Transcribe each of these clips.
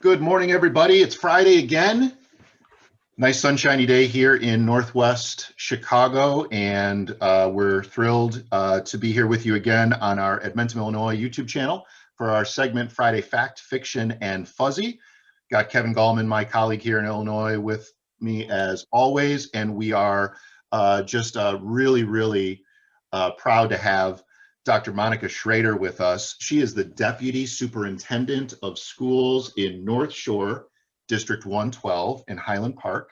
Good morning, everybody. It's Friday again. Nice sunshiny day here in Northwest Chicago, and we're thrilled to be here with you again on our Edmonton, Illinois YouTube channel for our segment Friday Fact, Fiction, and Fuzzy. Got Kevin Gallman, my colleague here in Illinois, with me as always, and we are just really proud to have Dr. Monica Schroeder with us. She is the Deputy Superintendent of Schools in North Shore District 112 in Highland Park,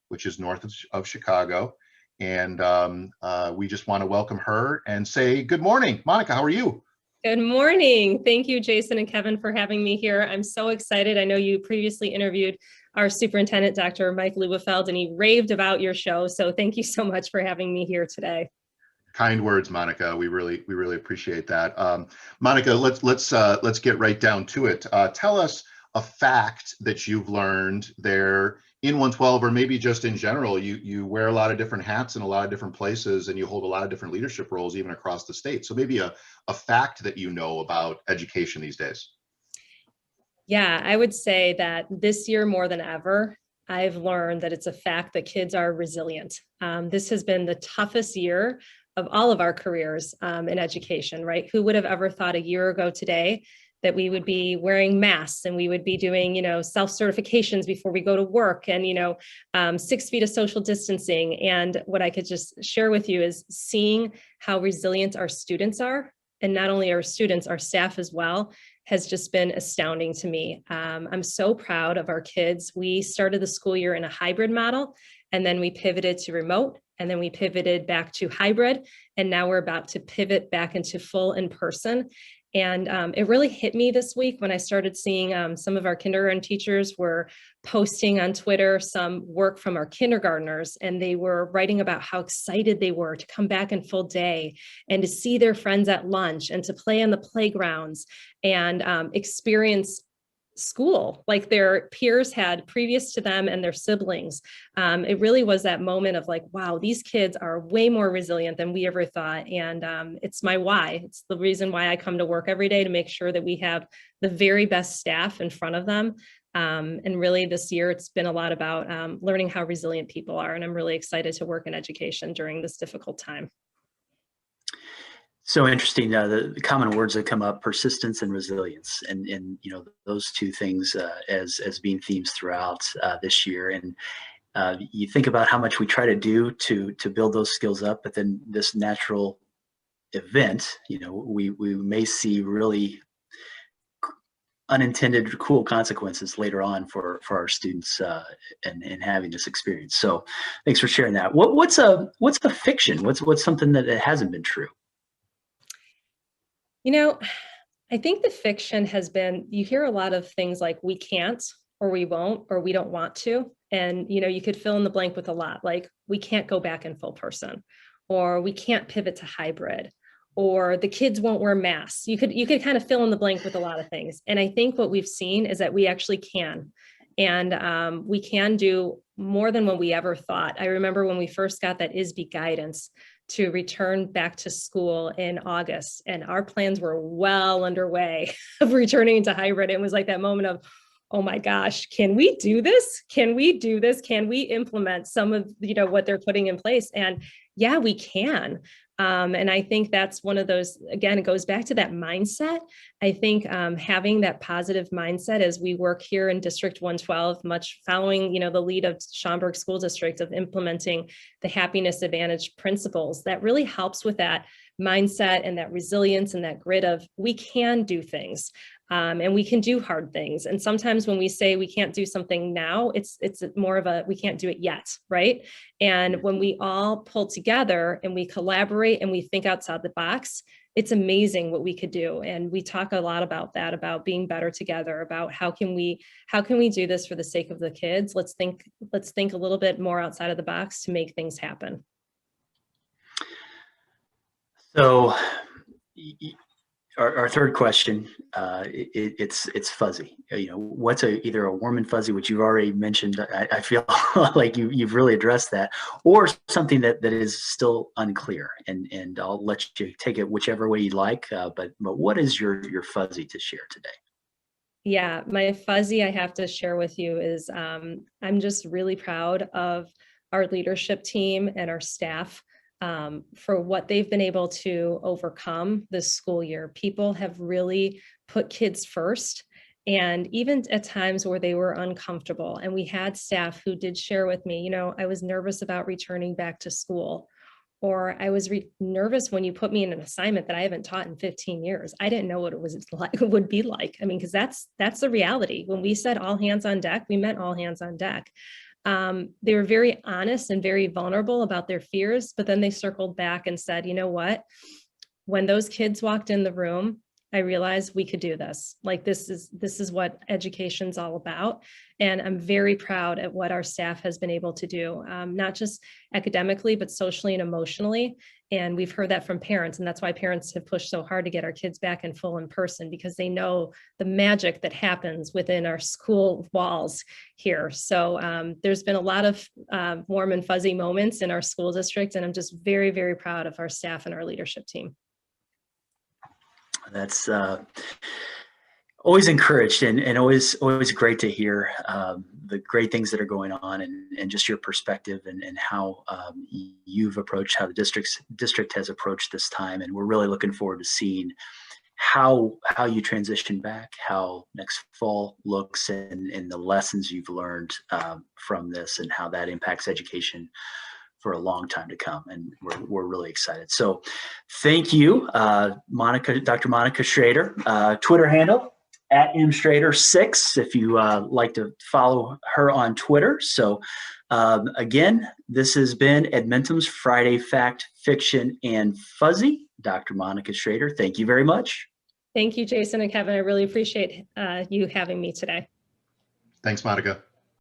which is north of Chicago. And we just want to welcome her and say good morning. Monica, how are you? Good morning. Thank you, Jason and Kevin, for having me here. I'm so excited. I know you previously interviewed our superintendent, Dr. Mike Lubefeld, and he raved about your show. So thank you so much for having me here today. Kind words, Monica. We really appreciate that. Monica, let's get right down to it. Tell us a fact that you've learned there in 112, or maybe just in general. You wear a lot of different hats in a lot of different places, and you hold a lot of different leadership roles even across the state. So maybe a fact that you know about education these days. Yeah, I would say that this year more than ever, I've learned that it's a fact that kids are resilient. This has been the toughest year of all of our careers in education, right? Who would have ever thought a year ago today that we would be wearing masks and we would be doing, self-certifications before we go to work and, 6 feet of social distancing. And what I could just share with you is seeing how resilient our students are, and not only our students, our staff as well, has just been astounding to me. I'm so proud of our kids. We started the school year in a hybrid model, and then we pivoted to remote, and then we pivoted back to hybrid, and now we're about to pivot back into full in person. And it really hit me this week when I started seeing some of our kindergarten teachers were posting on Twitter some work from our kindergartners, and they were writing about how excited they were to come back in full day and to see their friends at lunch and to play on the playgrounds and experience school like their peers had previous to them and their siblings. It really was that moment of like, wow, these kids are way more resilient than we ever thought. And it's my why. It's the reason why I come to work every day, to make sure that we have the very best staff in front of them. And really this year, it's been a lot about learning how resilient people are. And I'm really excited to work in education during this difficult time. So interesting. The common words that come up: persistence and resilience, and those two things as being themes throughout this year. And you think about how much we try to do to build those skills up, but then this natural event, we may see really unintended cool consequences later on for our students and having this experience. So thanks for sharing that. What's a fiction? What's something that hasn't been true? I think the fiction has been, you hear a lot of things like we can't, or we won't, or we don't want to. And, you could fill in the blank with a lot, like we can't go back in full person, or we can't pivot to hybrid, or the kids won't wear masks. You could kind of fill in the blank with a lot of things. And I think what we've seen is that we actually can. And we can do more than what we ever thought. I remember when we first got that ISB guidance to return back to school in August, and our plans were well underway of returning to hybrid. It was like that moment of, oh my gosh, can we do this? Can we do this? Can we implement some of what they're putting in place? And yeah, we can. And I think that's one of those, again, it goes back to that mindset. I think having that positive mindset as we work here in District 112, much following, the lead of Schaumburg School District of implementing the happiness advantage principles, that really helps with that mindset and that resilience and that grit of we can do things. And we can do hard things. And sometimes when we say we can't do something now, it's more of a, we can't do it yet, right? And when we all pull together and we collaborate and we think outside the box, it's amazing what we could do. And we talk a lot about that, about being better together, about how can we do this for the sake of the kids? Let's think a little bit more outside of the box to make things happen. So our third question, it's fuzzy. What's either a warm and fuzzy, which you've already mentioned. I feel like you've really addressed that, or something that is still unclear. And I'll let you take it whichever way you like. But what is your fuzzy to share today? Yeah, my fuzzy I have to share with you is I'm just really proud of our leadership team and our staff for what they've been able to overcome this school year. People have really put kids first. And even at times where they were uncomfortable, and we had staff who did share with me, you know, I was nervous about returning back to school, or I was nervous when you put me in an assignment that I haven't taught in 15 years. I didn't know what it was like, it would be like. I mean, because that's the reality. When we said all hands on deck, we meant all hands on deck. They were very honest and very vulnerable about their fears, but then they circled back and said, you know what? When those kids walked in the room, I realized we could do this. Like this is what education's all about. And I'm very proud at what our staff has been able to do, not just academically, but socially and emotionally. And we've heard that from parents. And that's why parents have pushed so hard to get our kids back in full in person, because they know the magic that happens within our school walls here. So there's been a lot of warm and fuzzy moments in our school district. And I'm just very, very proud of our staff and our leadership team. That's always encouraged and always great to hear the great things that are going on and just your perspective and how you've approached, how the district has approached this time. And we're really looking forward to seeing how you transition back, how next fall looks, and the lessons you've learned from this and how that impacts education for a long time to come. And we're really excited. So thank you, Monica, Dr. Monica Schroeder. Twitter handle @mschroeder6 if you like to follow her on Twitter. So again, this has been Edmentum's Friday Fact, Fiction, and Fuzzy. Dr. Monica Schroeder, thank you very much. Thank you, Jason and Kevin. I really appreciate you having me today. Thanks, Monica.